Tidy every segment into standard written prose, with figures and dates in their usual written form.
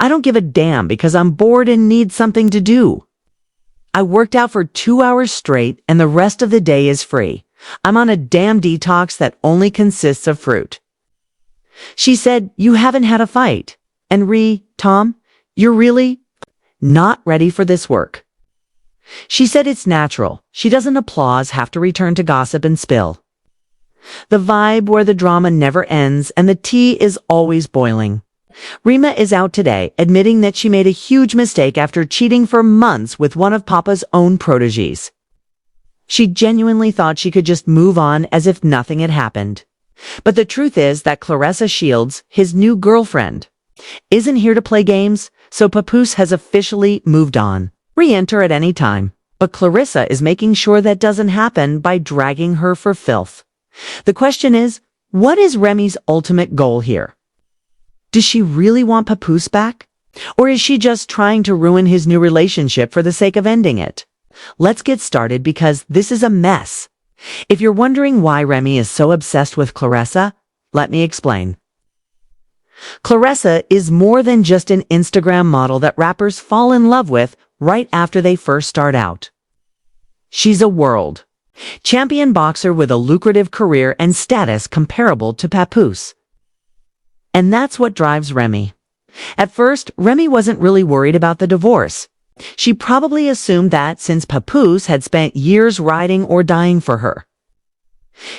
I don't give a damn because I'm bored and need something to do. I worked out for 2 hours straight and the rest of the day is free. I'm on a damn detox that only consists of fruit. She said, you haven't had a fight. And Tom, you're really not ready for this work. She said it's natural. She doesn't have to return to gossip and spill. The vibe where the drama never ends and the tea is always boiling. Rema is out today, admitting that she made a huge mistake after cheating for months with one of Papa's own proteges. She genuinely thought she could just move on as if nothing had happened. But the truth is that Claressa Shields, his new girlfriend, isn't here to play games, so Papoose has officially moved on. Re-enter at any time. But Claressa is making sure that doesn't happen by dragging her for filth. The question is, what is Remy's ultimate goal here? Does she really want Papoose back? Or is she just trying to ruin his new relationship for the sake of ending it? Let's get started because this is a mess. If you're wondering why Remy is so obsessed with Claressa, let me explain. Claressa is more than just an Instagram model that rappers fall in love with right after they first start out. She's a world champion boxer with a lucrative career and status comparable to Papoose. And that's what drives Remy. At first, Remy wasn't really worried about the divorce. She probably assumed that since Papoose had spent years riding or dying for her,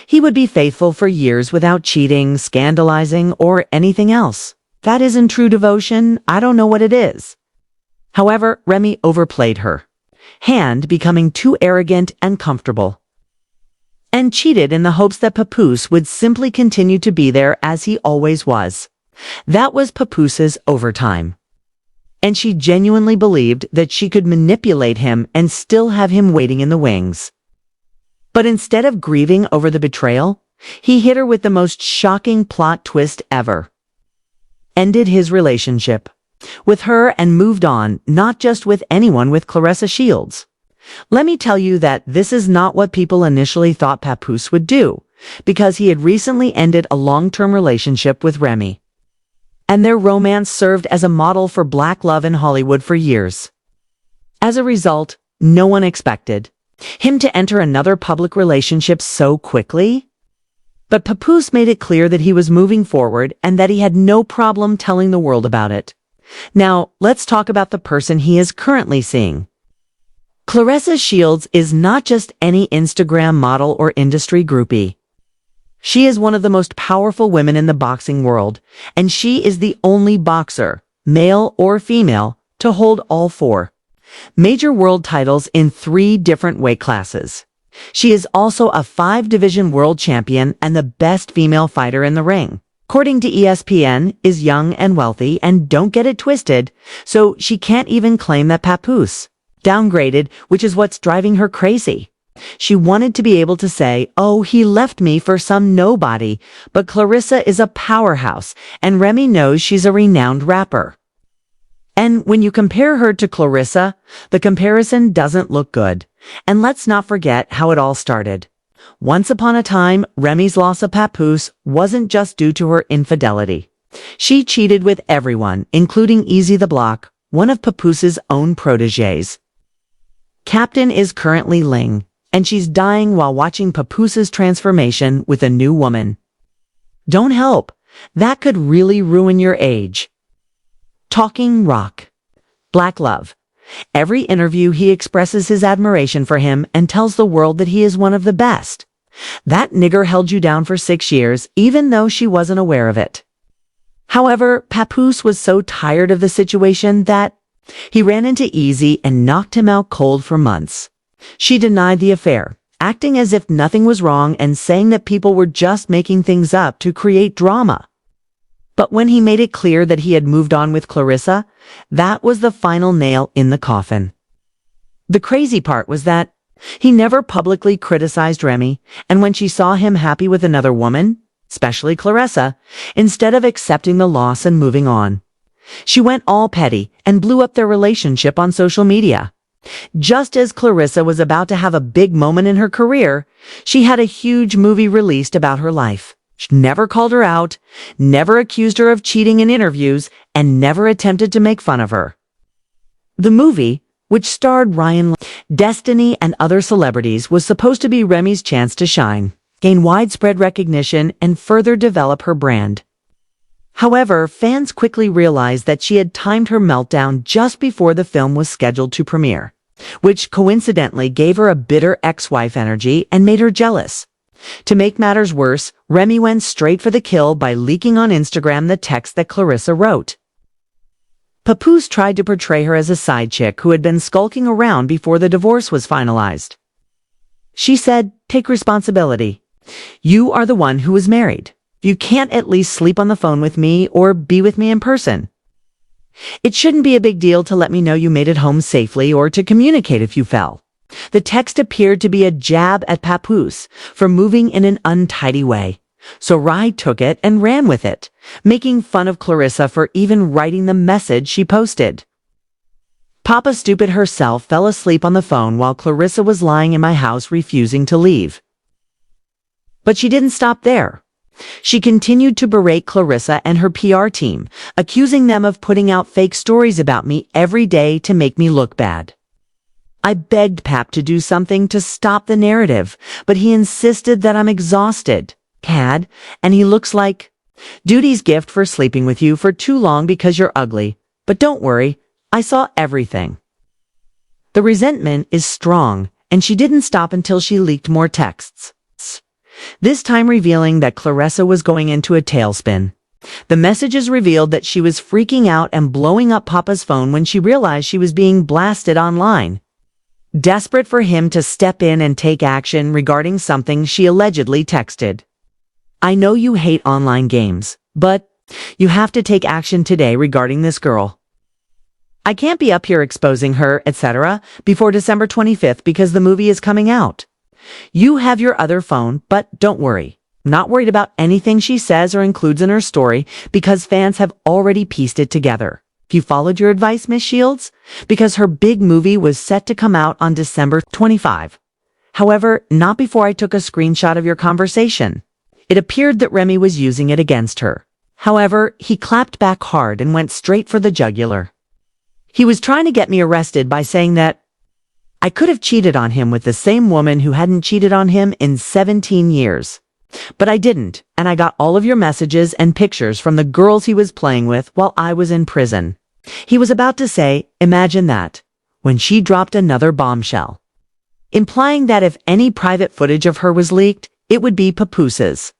he would be faithful for years without cheating, scandalizing, or anything else. That isn't true devotion. I don't know what it is. However, Remy overplayed her hand, becoming too arrogant and comfortable, and cheated in the hopes that Papoose would simply continue to be there as he always was. That was Papoose's overtime. And she genuinely believed that she could manipulate him and still have him waiting in the wings. But instead of grieving over the betrayal, he hit her with the most shocking plot twist ever. Ended his relationship with her and moved on, not just with anyone, with Claressa Shields. Let me tell you that this is not what people initially thought Papoose would do, because he had recently ended a long-term relationship with Remy. And their romance served as a model for black love in Hollywood for years. As a result, no one expected him to enter another public relationship so quickly. But Papoose made it clear that he was moving forward and that he had no problem telling the world about it. Now, let's talk about the person he is currently seeing. Claressa Shields is not just any Instagram model or industry groupie. She is one of the most powerful women in the boxing world, and she is the only boxer, male or female, to hold all 4 major world titles in 3 different weight classes. She is also a 5-division world champion and the best female fighter in the ring. According to ESPN, is young and wealthy, and don't get it twisted, so she can't even claim that Papoose downgraded, which is what's driving her crazy. She wanted to be able to say, oh, he left me for some nobody, but Claressa is a powerhouse, and Remy knows she's a renowned rapper. And when you compare her to Claressa, the comparison doesn't look good. And let's not forget how it all started. Once upon a time, Remy's loss of Papoose wasn't just due to her infidelity. She cheated with everyone, including Easy the Block, one of Papoose's own proteges. Captain is currently Ling, and she's dying while watching Papoose's transformation with a new woman. Don't help. That could really ruin your age. Talking rock. Black love. Every interview he expresses his admiration for him and tells the world that he is one of the best. That nigger held you down for 6 years, even though she wasn't aware of it. However, Papoose was so tired of the situation that he ran into Easy and knocked him out cold for months. She denied the affair, acting as if nothing was wrong and saying that people were just making things up to create drama. But when he made it clear that he had moved on with Claressa, that was the final nail in the coffin. The crazy part was that he never publicly criticized Remy, and when she saw him happy with another woman, especially Claressa, instead of accepting the loss and moving on, she went all petty and blew up their relationship on social media. Just as Claressa was about to have a big moment in her career, she had a huge movie released about her life. She never called her out, never accused her of cheating in interviews, and never attempted to make fun of her. The movie, which starred Ryan, Destiny, and other celebrities, was supposed to be Remy's chance to shine, gain widespread recognition, and further develop her brand. However, fans quickly realized that she had timed her meltdown just before the film was scheduled to premiere, which coincidentally gave her a bitter ex-wife energy and made her jealous. To make matters worse, Remy went straight for the kill by leaking on Instagram the text that Clarissa wrote. Papoose tried to portray her as a side chick who had been skulking around before the divorce was finalized. She said, "Take responsibility. You are the one who was married. You can't at least sleep on the phone with me or be with me in person. It shouldn't be a big deal to let me know you made it home safely or to communicate if you fell." The text appeared to be a jab at Papoose for moving in an untidy way, so Rye took it and ran with it, making fun of Clarissa for even writing the message she posted. Papa Stupid herself fell asleep on the phone while Clarissa was lying in my house refusing to leave. But she didn't stop there. She continued to berate Clarissa and her PR team, accusing them of putting out fake stories about me every day to make me look bad. I begged Pap to do something to stop the narrative, but he insisted that I'm exhausted, and he looks like duty's gift for sleeping with you for too long because you're ugly. But don't worry, I saw everything. The resentment is strong, and she didn't stop until she leaked more texts, this time revealing that Clarissa was going into a tailspin. The messages revealed that she was freaking out and blowing up Papa's phone when she realized she was being blasted online. Desperate for him to step in and take action regarding something she allegedly texted. "I know you hate online games, but you have to take action today regarding this girl. I can't be up here exposing her, etc. before December 25th because the movie is coming out. You have your other phone, but don't worry. I'm not worried about anything she says or includes in her story because fans have already pieced it together. You followed your advice, Miss Shields? Because her big movie was set to come out on December 25. However, not before I took a screenshot of your conversation. It appeared that Remy was using it against her. However, he clapped back hard and went straight for the jugular. He was trying to get me arrested by saying that I could have cheated on him with the same woman who hadn't cheated on him in 17 years. But I didn't, and I got all of your messages and pictures from the girls he was playing with while I was in prison. He was about to say, imagine that, when she dropped another bombshell, implying that if any private footage of her was leaked, it would be Papoose's.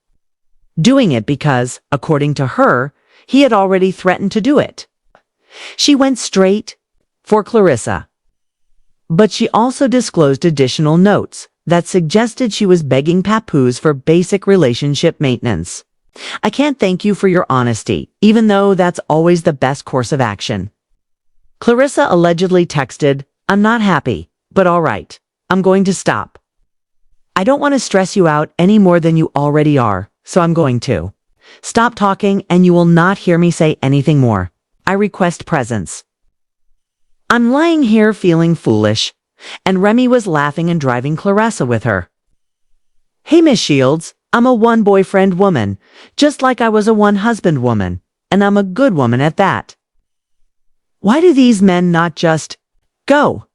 Doing it because, according to her, he had already threatened to do it. She went straight for Clarissa. But she also disclosed additional notes that suggested she was begging Papoose for basic relationship maintenance. I can't thank you for your honesty, even though that's always the best course of action. Clarissa allegedly texted, "I'm not happy, but all right. I'm going to stop. I don't want to stress you out any more than you already are, so I'm going to. Stop talking and you will not hear me say anything more. I request presence." I'm lying here feeling foolish, and Remy was laughing and driving Clarissa with her. "Hey, Miss Shields, I'm a one-boyfriend woman, just like I was a one-husband woman, and I'm a good woman at that. Why do these men not just go?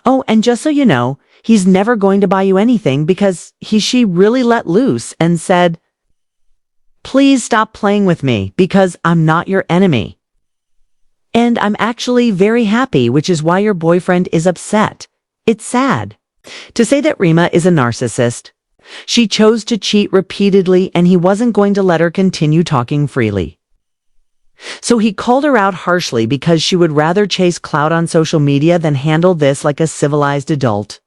Oh, and just so you know, he's never going to buy you anything because she really let loose and said, 'Please stop playing with me because I'm not your enemy. And I'm actually very happy, which is why your boyfriend is upset. It's sad.' To say that Rema is a narcissist. She chose to cheat repeatedly and he wasn't going to let her continue talking freely. So he called her out harshly because she would rather chase clout on social media than handle this like a civilized adult.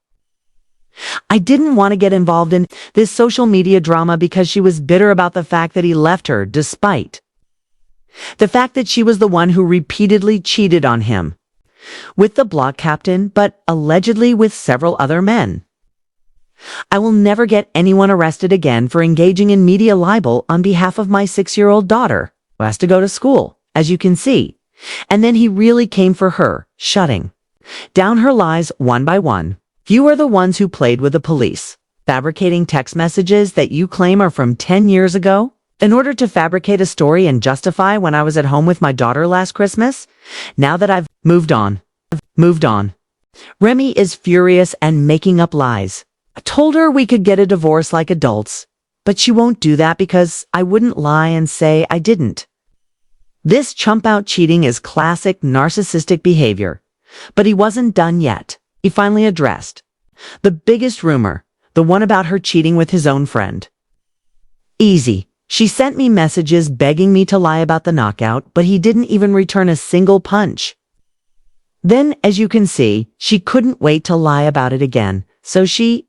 I didn't want to get involved in this social media drama because she was bitter about the fact that he left her despite the fact that she was the one who repeatedly cheated on him with the block captain, but allegedly with several other men. I will never get anyone arrested again for engaging in media libel on behalf of my 6-year-old daughter, who has to go to school, as you can see. And then he really came for her, shutting down her lies one by one. You are the ones who played with the police, fabricating text messages that you claim are from 10 years ago. In order to fabricate a story and justify when I was at home with my daughter last Christmas, now that I've moved on. Remy is furious and making up lies. I told her we could get a divorce like adults, but she won't do that because I wouldn't lie and say I didn't. This chump-out cheating is classic narcissistic behavior, but he wasn't done yet. He finally addressed the biggest rumor, the one about her cheating with his own friend. Easy. She sent me messages begging me to lie about the knockout, but he didn't even return a single punch. Then, as you can see, she couldn't wait to lie about it again, so she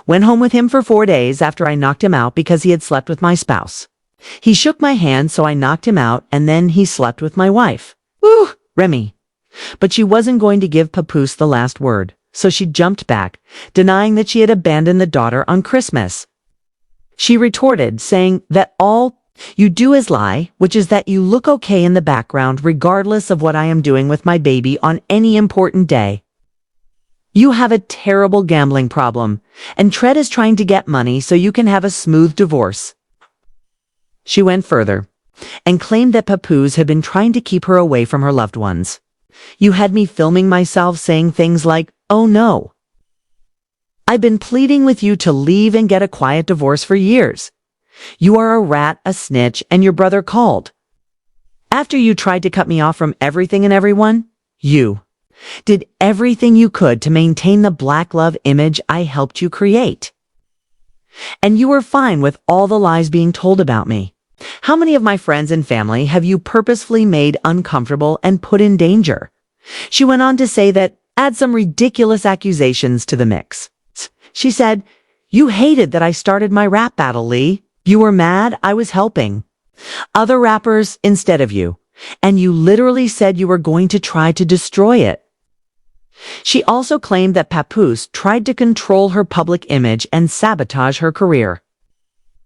went home with him for 4 days after I knocked him out because he had slept with my spouse. He shook my hand, so I knocked him out, and then he slept with my wife. Woo, Remy. But she wasn't going to give Papoose the last word, so she jumped back, denying that she had abandoned the daughter on Christmas. She retorted, saying that all you do is lie, which is that you look okay in the background regardless of what I am doing with my baby on any important day. You have a terrible gambling problem, and Tread is trying to get money so you can have a smooth divorce. She went further and claimed that Papoose had been trying to keep her away from her loved ones. You had me filming myself saying things like, "Oh no. I've been pleading with you to leave and get a quiet divorce for years. You are a rat, a snitch, and your brother called. After you tried to cut me off from everything and everyone, you did everything you could to maintain the black love image I helped you create. And you were fine with all the lies being told about me. How many of my friends and family have you purposefully made uncomfortable and put in danger?" She went on to say that, "Add some ridiculous accusations to the mix." She said, "You hated that I started my rap battle, Lee. You were mad I was helping other rappers instead of you, and you literally said you were going to try to destroy it." She also claimed that Papoose tried to control her public image and sabotage her career,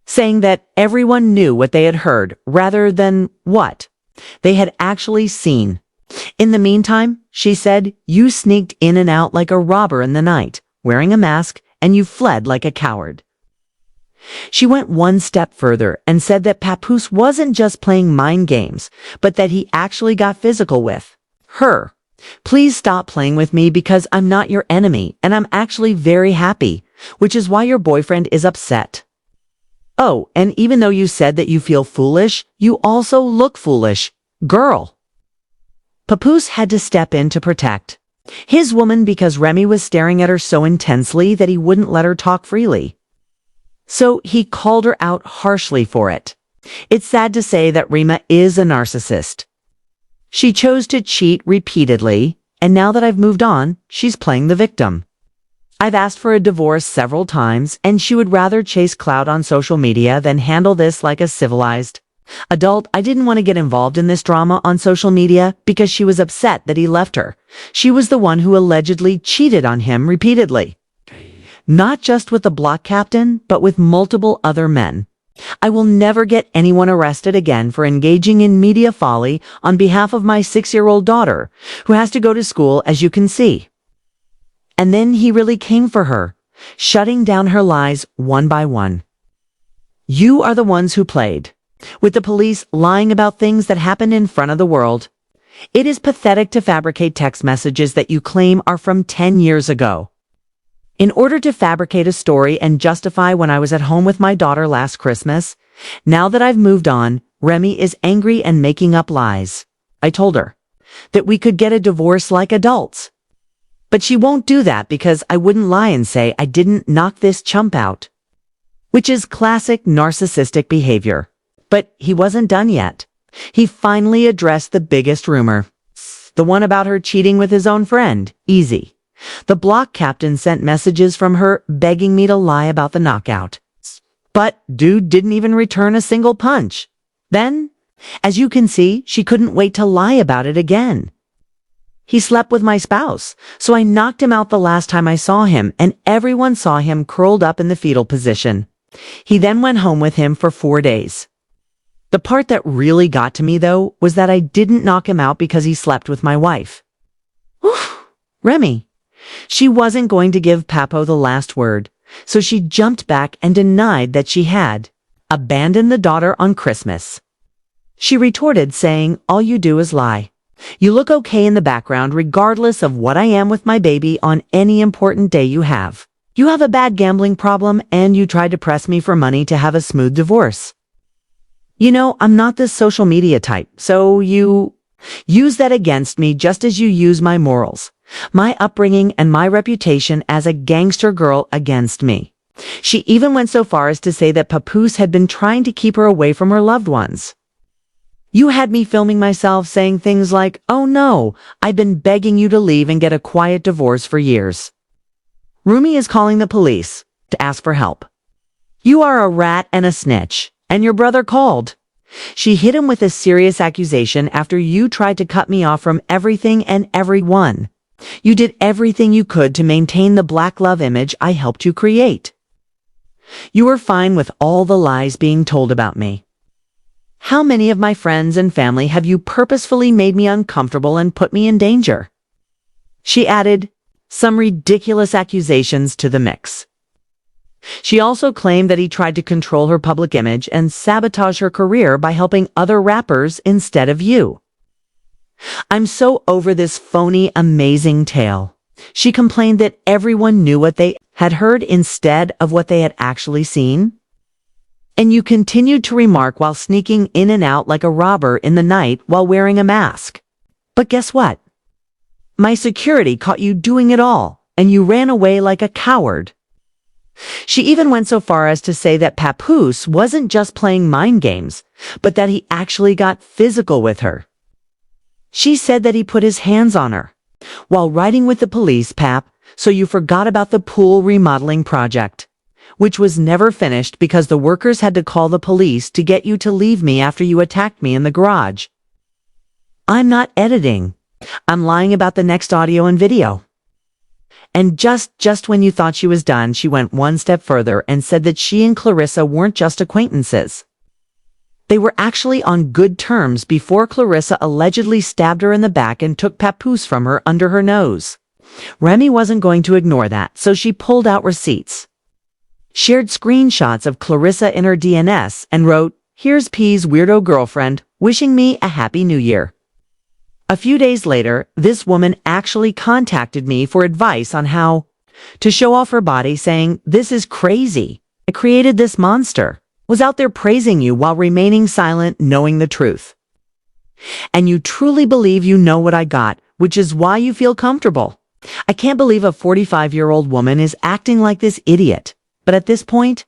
saying that everyone knew what they had heard rather than what they had actually seen. In the meantime, she said, you sneaked in and out like a robber in the night, wearing a mask, and you fled like a coward. She went one step further and said that Papoose wasn't just playing mind games, but that he actually got physical with her. "Please stop playing with me because I'm not your enemy, and I'm actually very happy, which is why your boyfriend is upset. Oh, and even though you said that you feel foolish, you also look foolish. Girl." Papoose had to step in to protect his woman because Remy was staring at her so intensely that he wouldn't let her talk freely. So he called her out harshly for it. It's sad to say that Remy Ma is a narcissist. She chose to cheat repeatedly, and now that I've moved on, she's playing the victim. I've asked for a divorce several times, and she would rather chase clout on social media than handle this like a civilized adult. I didn't want to get involved in this drama on social media because she was upset that he left her. She was the one who allegedly cheated on him repeatedly. Not just with the block captain, but with multiple other men. I will never get anyone arrested again for engaging in media folly on behalf of my 6-year-old daughter, who has to go to school, as you can see. And then he really came for her, shutting down her lies one by one. You are the ones who played, with the police lying about things that happened in front of the world. It is pathetic to fabricate text messages that you claim are from 10 years ago. In order to fabricate a story and justify when I was at home with my daughter last Christmas, now that I've moved on, Remy is angry and making up lies. I told her that we could get a divorce like adults. But she won't do that because I wouldn't lie and say I didn't knock this chump out, which is classic narcissistic behavior. But he wasn't done yet. He finally addressed the biggest rumor, the one about her cheating with his own friend. Easy. The block captain sent messages from her begging me to lie about the knockout. But dude didn't even return a single punch. Then, as you can see, she couldn't wait to lie about it again. He slept with my spouse, so I knocked him out the last time I saw him, and everyone saw him curled up in the fetal position. He then went home with him for 4 days. The part that really got to me, though, was that I didn't knock him out because he slept with my wife. Oof, Remy. She wasn't going to give Papo the last word, so she jumped back and denied that she had Abandon the daughter on Christmas. She retorted, saying, all you do is lie. You look okay in the background regardless of what I am with my baby on any important day you have. You have a bad gambling problem and you tried to press me for money to have a smooth divorce. You know, I'm not this social media type, so you use that against me just as you use my morals, my upbringing, and my reputation as a gangster girl against me. She even went so far as to say that Papoose had been trying to keep her away from her loved ones. You had me filming myself saying things like, oh no, I've been begging you to leave and get a quiet divorce for years. Remy is calling the police to ask for help. You are a rat and a snitch, and your brother called. She hit him with a serious accusation after you tried to cut me off from everything and everyone. You did everything you could to maintain the black love image I helped you create. You were fine with all the lies being told about me. How many of my friends and family have you purposefully made me uncomfortable and put me in danger? She added some ridiculous accusations to the mix. She also claimed that he tried to control her public image and sabotage her career by helping other rappers instead of you. I'm so over this phony, amazing tale. She complained that everyone knew what they had heard instead of what they had actually seen. And you continued to remark while sneaking in and out like a robber in the night while wearing a mask. But guess what? My security caught you doing it all, and you ran away like a coward. She even went so far as to say that Papoose wasn't just playing mind games, but that he actually got physical with her. She said that he put his hands on her. While riding with the police, Pap, so you forgot about the pool remodeling project, which was never finished because the workers had to call the police to get you to leave me after you attacked me in the garage. I'm not editing. I'm lying about the next audio and video. And just when you thought she was done, she went one step further and said that she and Clarissa weren't just acquaintances. They were actually on good terms before Clarissa allegedly stabbed her in the back and took Papoose from her under her nose. Remy wasn't going to ignore that, so she pulled out receipts, shared screenshots of Clarissa in her DNS, and wrote, here's P's weirdo girlfriend wishing me a happy new year. A few days later, this woman actually contacted me for advice on how to show off her body, saying, this is crazy. I created this monster. Was out there praising you while remaining silent, knowing the truth. And you truly believe you know what I got, which is why you feel comfortable. I can't believe a 45-year-old woman is acting like this idiot. But at this point,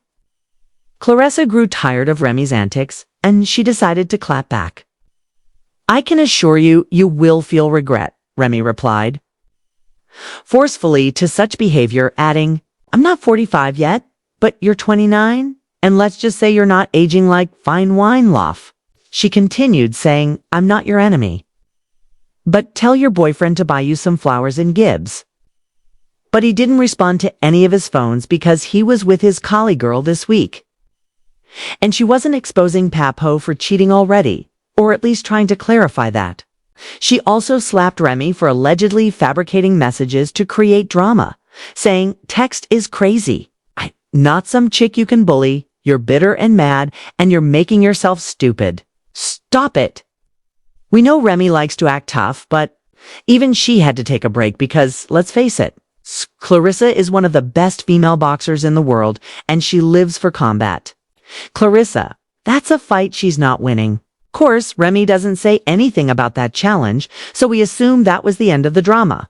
Clarissa grew tired of Remy's antics, and she decided to clap back. I can assure you, you will feel regret, Remy replied forcefully to such behavior, adding, I'm not 45 yet, but you're 29, and let's just say you're not aging like fine wine, Loff. She continued, saying, I'm not your enemy. But tell your boyfriend to buy you some flowers in Gibbs. But he didn't respond to any of his phones because he was with his collie girl this week. And she wasn't exposing Papo for cheating already, or at least trying to clarify that. She also slapped Remy for allegedly fabricating messages to create drama, saying, text is crazy. I'm not some chick you can bully. You're bitter and mad, and you're making yourself stupid. Stop it. We know Remy likes to act tough, but even she had to take a break because, let's face it, Clarissa is one of the best female boxers in the world, and she lives for combat. Clarissa, that's a fight she's not winning. Of course, Remy doesn't say anything about that challenge, so we assume that was the end of the drama.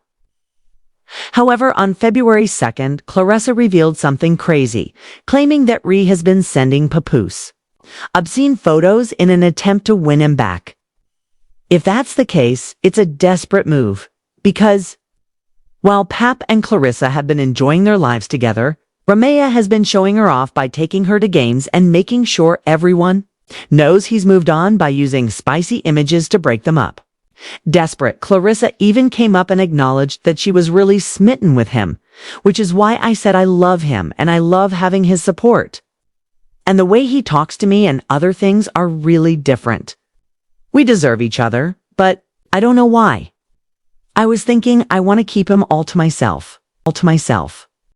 However, on February 2nd, Clarissa revealed something crazy, claiming that Ree has been sending Papoose obscene photos in an attempt to win him back. If that's the case, it's a desperate move, because while Pap and Clarissa have been enjoying their lives together, Remy Ma has been showing her off by taking her to games and making sure everyone knows he's moved on by using spicy images to break them up. Desperate, Clarissa even came up and acknowledged that she was really smitten with him, which is why I said I love him and I love having his support. And the way he talks to me and other things are really different. We deserve each other, but I don't know why. I was thinking I want to keep him all to myself.